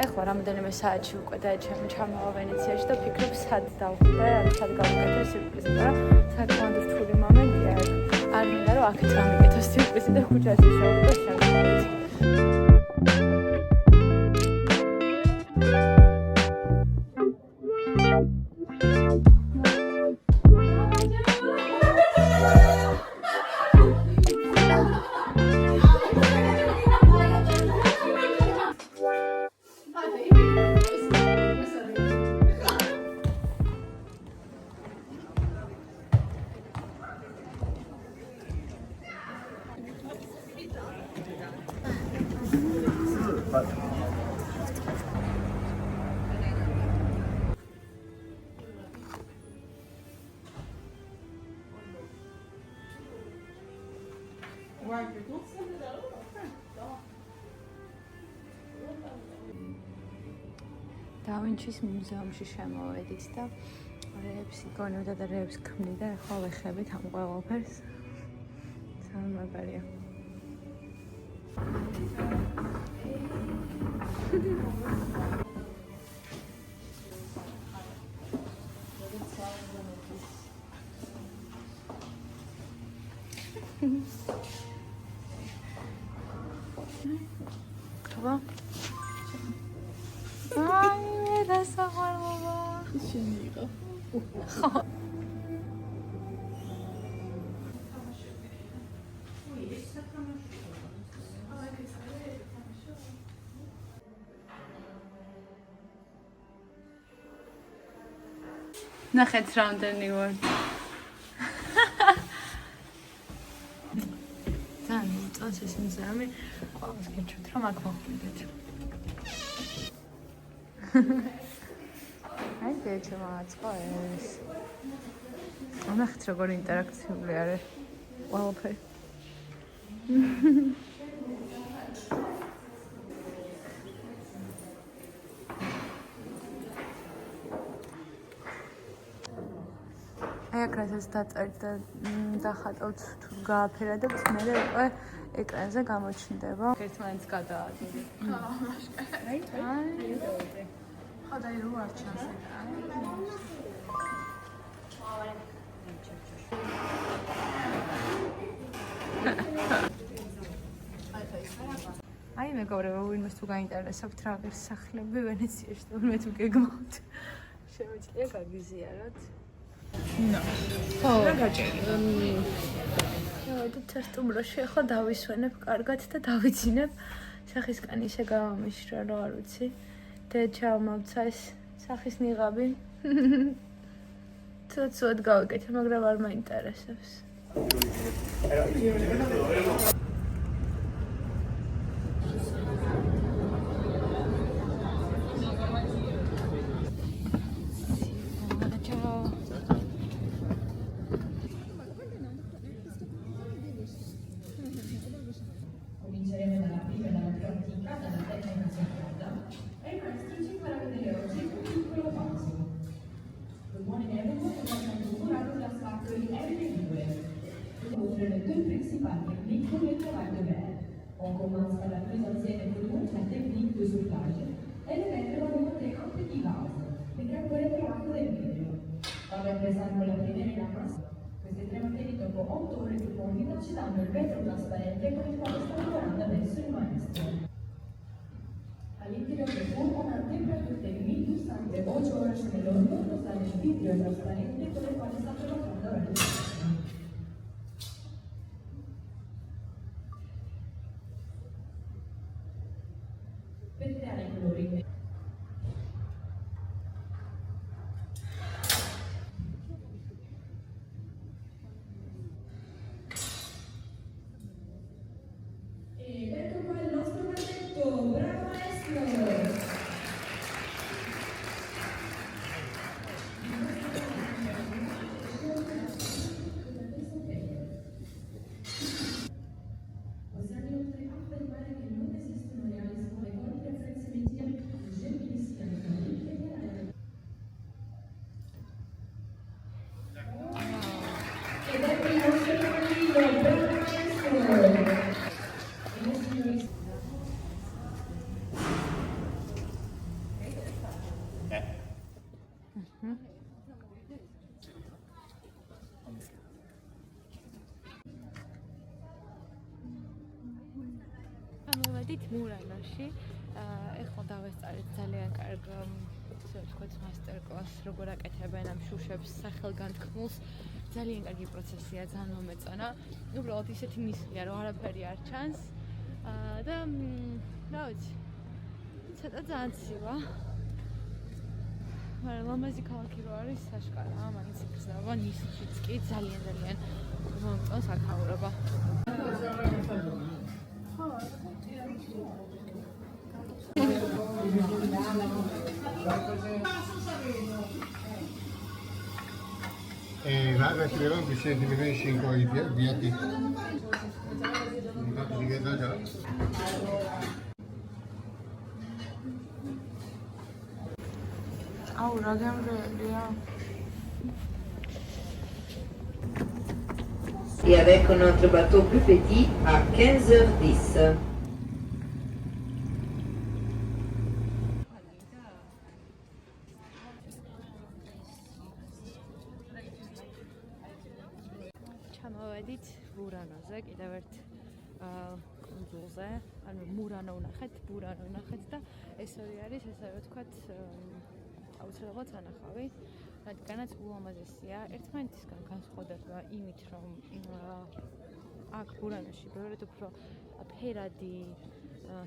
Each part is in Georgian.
ეხლა რამდენიმე საათში უკვე ჩამოვა ვენეციაში და ვფიქრობ სად დავხვდე, სად გავუკეთე სიურპრიზი, მაგრამ საკმაოდ რთული მომენტია. არ მინდა რომ აქეთ გამიკეთო სიურპრიზი და ქუჩაში შევიდე და შემოვიდე. Da Vinci-s მუზეუმში შემოვედით და რეებს იგონებდა და რეებს ქმნიდა, ახლა ვეხებით ამ ყველაფერს. სამაგარია. Kaba? Ay, da sahar baba. Şeniga. ნახეთ რამდენი ვარ. ძალიან მოწონს ეს მუზეუმი. ყველას გიჩვენებთ რომ აქ მოხვიდეთ. აი გეჩვენაწყო ეს. ნახეთ როგორ ინტერაქციული არის ყველაფერი. ეკრანს დაწერთ და დახატავთ თუ გააფერადებთ, მერე უკვე ეკრანზე გამოჩნდება. ერთმანეთს გადაადოთ. აი. ხოდა რო არ ჩანს ეკრანი. აი მეგობრებო, ვინმეს თუ გაინტერესებთ რა ღირს სახლები ვენეციაში, თუმცა თუ გეგმავთ, შემიძლია გაგიზიაროთ. No. რა გაჭირდა? და თერთუმროში ახლა დავისვენებ კარგად და დავიძინებ. სახისკანი ისე გამომიშრა, რა არ ვიცი. და ჩავმავცა ეს სახის ნიღაბი. ცოტ გავიკეთე, მაგრამ არ მაინტერესებს. On commence par la plus ancienne et plus longue, la technique de soufflage. Elle mette la monter un petit vase, che puede trovato del vidrio. Quando empezando la primera in massa, questi tre materiali dopo 8 ore di formita ci danno il vetro trasparente con il quale sta lavorando adesso il maestro. All'interno del forno a temperatura di 8 ore nell'orno sta il vidrio trasparente con il quale sta lavorando adesso. Per creare i colori. Ed ecco qua il nostro balletto, bravo maestro! Possiamo inoltre affermare che non esistono reali scuole con preferenziamenti gentilissimi ed ecco il nostro bambino, bravo maestro! ჩამოვედით მურანოში. ეხლა დავესწარეთ ძალიან კარგ ისე ვთქვათ მასტერკლასს, როგორ აკეთებენ ამ შუშებს სახელგანთქმულს. ძალიან კარგი პროცესია, ძალიან მომეწონა. უბრალოდ ისეთი ნისლია, რომ არაფერი არ ჩანს. და რა ვიცი, ცოტა ძალიან ცივა. მაგრამ ლამაზი ქალაქი რო არის, საშკარაა, მაინც იგრძნობა ნისლშიც კი ძალიან მომწონს აქაურობა. Vaga creo que se divide in 5 dieti. აუ რა გემრიელია. Et avec notre bateau plus petit à 15h10. ჩამოვედით ბურანოზე, კიდევ ერთ კუნძულზე, ანუ მურანო ვნახეთ, ბურანო ვნახეთ და ეს ორი არის, ესე ვთქვათ, აუცილებლად სანახავი, რადგანაც ულამაზესია ერთმანეთისგან განსხვავდება იმით, რომ აქ ბურანოში ბევრად უფრო ფერადი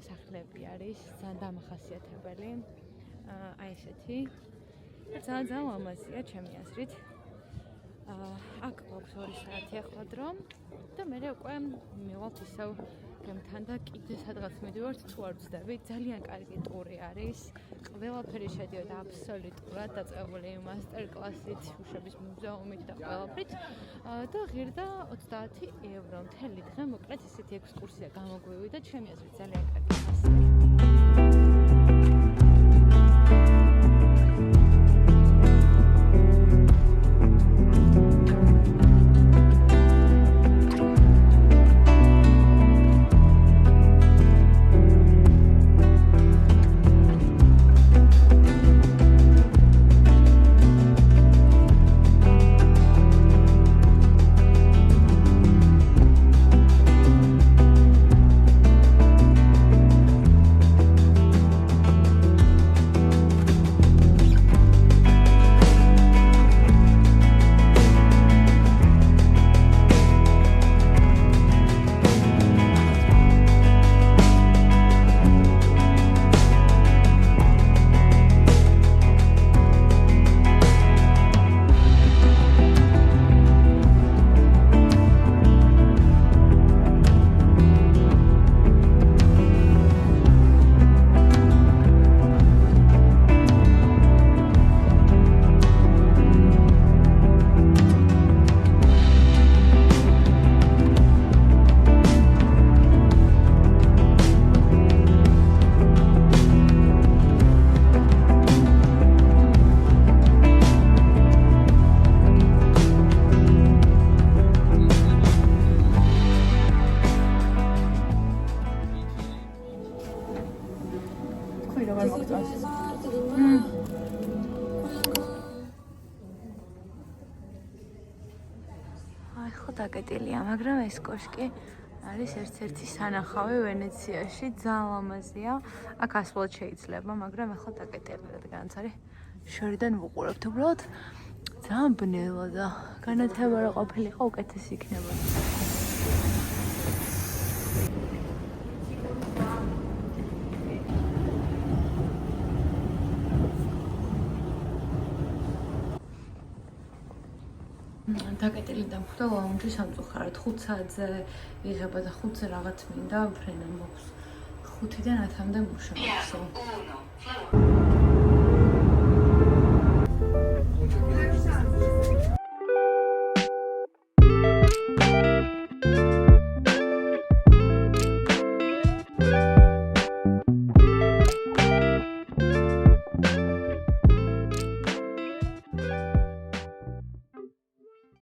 სახლები არის, ძალიან დამახასიათებელი, აი ესეთი. ძალიან ლამაზია ჩემი აზრით. აქ გვაქვს 2 საათი ახლა დრო და მე უკვე მივალთ ისევ გემთან და კიდე სადღაც მივიდივართ თუ არ ვცდები. ძალიან კარგი ტური არის. ყველაფერი შედიოდა აბსოლუტურად დაწყებული მასტერკლასით, შუშების მუზეუმით და ყველაფრით. და ღირდა 30 ევრო მთელი დღე, მოკლედ ესეთი ექსკურსია გამოგვივიდა, ჩემი აზრით ძალიან კარგი ხასია. დაკეტილია, მაგრამ ეს კოშკი არის ერთ-ერთი სანახავი ვენეციაში, ძალიან ლამაზია. აქ ასვლად შეიძლება, მაგრამ ახლა დაკეტილია, რადგანაც არის შორიდან ვუყურებთ. უბრალოდ ძალიან ბნელა და განათება რა ყოფილიყო უკეთესი იქნებოდა. დაკეტილი დამხვდა ლაუნჯი სამწუხაროდ 5 საათზე იღება და 5-ზე რაღაც მინდა ფრენა მოქვს. 5-დან 10-მდე მუშაობს.